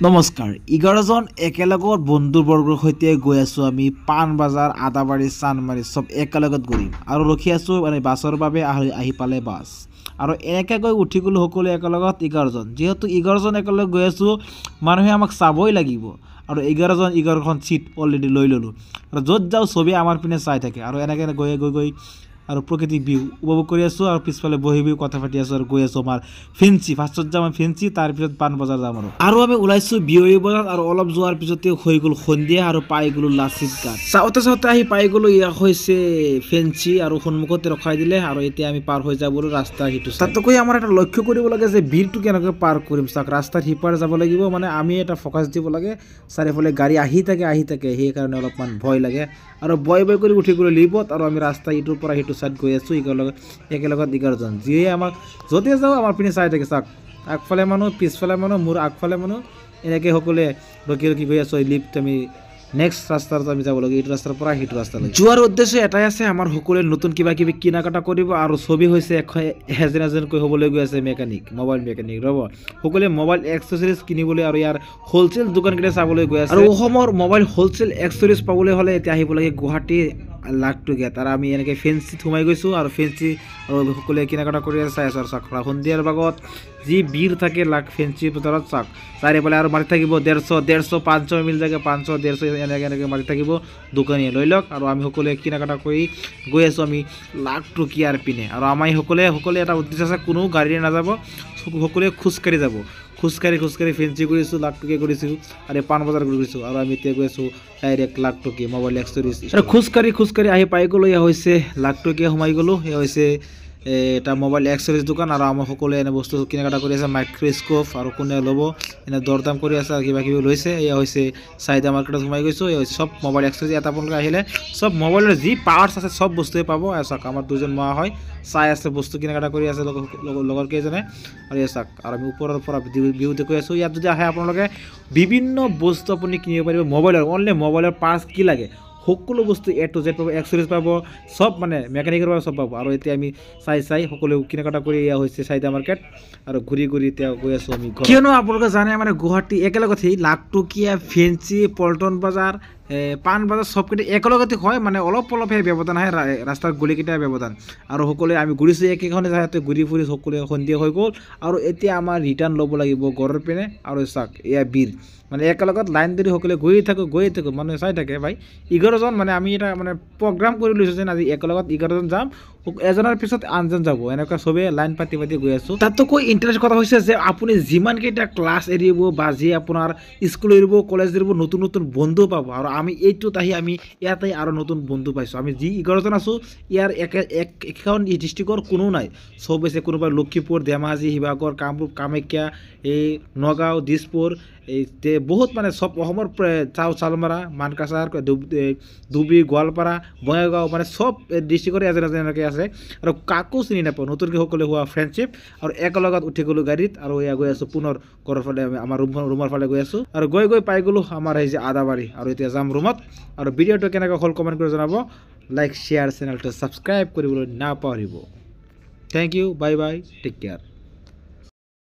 নমস্কাৰ 11 জন একেলগত বন্ধুবৰ্গৰ সৈতে গৈ আছো আমি পাণবজাৰ আদাবাৰী চানমাৰী সব একেলগত ঘূৰিম আৰু ৰখি আছো মানে বাছৰ বাবে আহি পালে বাছ আৰু এনেকৈ গৈ উঠি গলো সকলো একেলগত 11 জন যেহেতু 11 জন একেলগ গৈ আছো মানুহে আমাক চাবই লাগিব আৰু 11 জন 11 খন সিট অলৰেডি লৈ ললো আৰু যত যাও সবে আমাৰ পিনে চাই থাকে আৰু এনেকৈ গৈ আৰু প্ৰকৃতিক ভিউ উপভোগ কৰি আছো আৰু পিছফালে বহি কথা পাতি আছো আৰু গৈ আছো আমাৰ ফেন্সি ফাৰ্ষ্টত যাম ফেন্সি তাৰ পিছত পাণবজাৰ যাম আৰু আমি ওলাইছো বিয়ৰি বজাৰ আৰু অলপ যোৱাৰ পিছতে হৈ গ'ল সন্ধিয়া আৰু পাই গ'লো লাচিত ঘাট চাওঁতে আহি পাই গ'লো ইয়া হৈছে ফেন্সি আৰু সন্মুখতে ৰখাই দিলে আৰু এতিয়া আমি পাৰ হৈ যাবলৈ ৰাস্তা হিটো তাতকৈ আমাৰ এটা লক্ষ্য কৰিব লাগে যে ভিৰটো কেনেকৈ পাৰ কৰিম চাওক ৰাস্তাৰ সিপাৰ যাব লাগিব মানে আমি এটা ফকাছ দিব লাগে চাৰিফালে গাড়ী আহি থাকে সেইকাৰণে অলপমান ভয় লাগে আৰু বয় কৰি উঠি গ'লো লিফট আৰু আমি ৰাস্তা ইটোৰ পৰা সিটো সাইড গৈ আছো একেলগত 11 জন যিয়ে আমাক যতে যাও আমাৰ পিনে চাই থাকে চাওক আগফালে মানুহ পিছফালে মানুহ মোৰ আগফালে মানুহ এনেকৈ সকলোৱে ৰখি গৈ আছো লিফট আমি নেক্সট ৰাস্তাত আমি যাব লাগে এইটো ৰাস্তাৰ পৰা সেইটো ৰাস্তালৈ যোৱাৰ উদ্দেশ্য এটাই আছে আমাৰ সকলোৱে নতুন কিবা কিনা কাটা কৰিব আৰু ছবি হৈছে এজনকৈ হ'বলৈ গৈ আছে মোবাইল মেকানিক ৰ'ব সকলোৱে মোবাইল এক্সেসৰিজ কিনিবলৈ আৰু ইয়াৰ হোলচেল দোকানকেইটা চাবলৈ গৈ আছে আৰু অসমৰ মোবাইল হোলচেল এক্সেসৰিজ পাবলৈ হ'লে এতিয়া আহিব লাগে গুৱাহাটী লাখটো গেট আৰু আমি এনেকৈ ফেন্সিত সোমাই গৈছোঁ আৰু ফেন্সি আৰু সকলোৱে কিনা কাটা কৰি চাই আছো আৰু চাওক সন্ধিয়াৰ ভাগত যি ভিৰ থাকে লাখ ফেন্সি বজাৰত চাওক চাৰিফালে আৰু মাৰি থাকিব 150 500 মিল জাগে 500 150 এনেকৈ মাৰি থাকিব দোকানীয়ে লৈ লওক আৰু আমি সকলোৱে কিনা কাটা কৰি গৈ আছোঁ আমি লাখ টকীয়াৰ পিনে আৰু আমাৰ সকলোৱে এটা উদ্দেশ্য আছে কোনো গাড়ীৰে নাযাব সকলোৱে খোজকাঢ়ি যাব খোজকাঢ়ি ফেন্সি কৰিছোঁ লাখ টকীয়া কৰিছোঁ আৰু পাণবজাৰ কৰিছোঁ আৰু আমি এতিয়া গৈ আছোঁ ডাইৰেক্ট লাখ টকীয়া মোবাইল এক্সেসৰিজ আৰু খোজকাঢ়ি আহি পাই গ'লোঁ এয়া হৈছে লাখ টকীয়া সোমাই গ'লোঁ এয়া হৈছে এটা মোবাইল এক্সেসৰিজ দোকান আৰু আমাৰ সকলোৱে এনে বস্তু কিনা কাটা কৰি আছে মাইক্ৰস্কোপ আৰু কোনে ল'ব এনে দৰদাম কৰি আছে আৰু কিবা কিবি লৈছে এয়া হৈছে চাহিদা মাৰ্কেটত সোমাই গৈছোঁ এয়া হৈছে সব মোবাইল এক্সেসৰিজ এটা আপোনালোকে আহিলে সব মোবাইলৰ যি পাৰ্টছ আছে সব বস্তুৱে পাব আৰু চাওক আমাৰ দুজন মা হয় চাই আছে বস্তু কিনা কাটা কৰি আছে লগৰ কেইজনে আৰু এয়া চাওক আৰু আমি ওপৰৰ পৰা ভিউ দেখুৱাই আছোঁ ইয়াত যদি আহে আপোনালোকে বিভিন্ন বস্তু আপুনি কিনিব পাৰিব মোবাইলৰ অনলি মোবাইলৰ পাৰ্টছ কি লাগে সকলো বস্তু A to Z পাব এক্সেসৰিজ পাব সব মানে মেকানিকৰ পৰা সব পাব আৰু এতিয়া আমি চাই সকলো কিনা কাটা কৰি এয়া হৈছে চাহিদা মাৰ্কেট আৰু ঘূৰি এতিয়া গৈ আছোঁ আমি কিয়নো আপোনালোকে জানে মানে গুৱাহাটী একেলগতেই লাখ টকীয়া ফেন্সি পল্টন বজাৰ পাণবজাৰ সবকেইটা একেলগতে হয় মানে অলপহে ব্যৱধান আহে ৰাস্তাৰ গলিকেইটা ব্যৱধান আৰু সকলোৱে আমি ঘূৰিছোঁ একেখনে ঠাইতে ঘূৰি ফুৰি সকলোৱে সন্ধিয়া হৈ গ'ল আৰু এতিয়া আমাৰ ৰিটাৰ্ণ ল'ব লাগিব ঘৰৰ পিনে আৰু চাওক এয়া ভিৰ মানে একেলগত লাইন ধৰি সকলোৱে গৈ থাকোঁ মানুহে চাই থাকে ভাই 11 জন মানে আমি এটা মানে প্ৰগ্ৰাম কৰি লৈছোঁ যেন আজি একেলগত 11 জন যাম এজনৰ পিছত আনজন যাব এনেকুৱা চবেই লাইন পাতি গৈ আছোঁ তাতকৈ ইণ্টাৰেষ্ট কথা হৈছে যে আপুনি যিমানকেইটা ক্লাছ এৰিব বা যি আপোনাৰ স্কুল এৰিব কলেজ এৰিব নতুন বন্ধু পাব আৰু আমি এইটোত আহি আমি ইয়াতে আৰু নতুন বন্ধু পাইছোঁ আমি যি 11 জন আছোঁ ইয়াৰ এখন ডিষ্ট্ৰিক্টৰ কোনো নাই চব হৈছে কোনোবা লখিমপুৰ ধেমাজি শিৱসাগৰ কামৰূপ কামাখ্যা এই নগাঁও দিছপুৰ এই বহুত মানে সব অসমৰ চালমাৰা মানকাছাৰ ধুবুৰী গোৱালপাৰা বঙাইগাঁও মানে সব ডিষ্ট্ৰিক্টৰে এনেকৈ আছে আৰু কাকো চিনি নাপাওঁ নতুনকৈ সকলোৱে হোৱা ফ্ৰেণ্ডশ্বিপ আৰু একেলগত উঠি গ'লোঁ গাড়ীত আৰু এয়া গৈ আছোঁ পুনৰ ঘৰৰ ফালে আমাৰ ৰুমৰ ফালে গৈ আছোঁ আৰু গৈ পাই গ'লোঁ আমাৰ এই যে আদাবাৰী আৰু এতিয়া যাম ৰুমত আৰু ভিডিঅ'টো কেনেকৈ হ'ল কমেণ্ট কৰি জনাব লাইক শ্বেয়াৰ চেনেলটো ছাবস্ক্ৰাইব কৰিবলৈ নাপাহৰিব thank you bye take care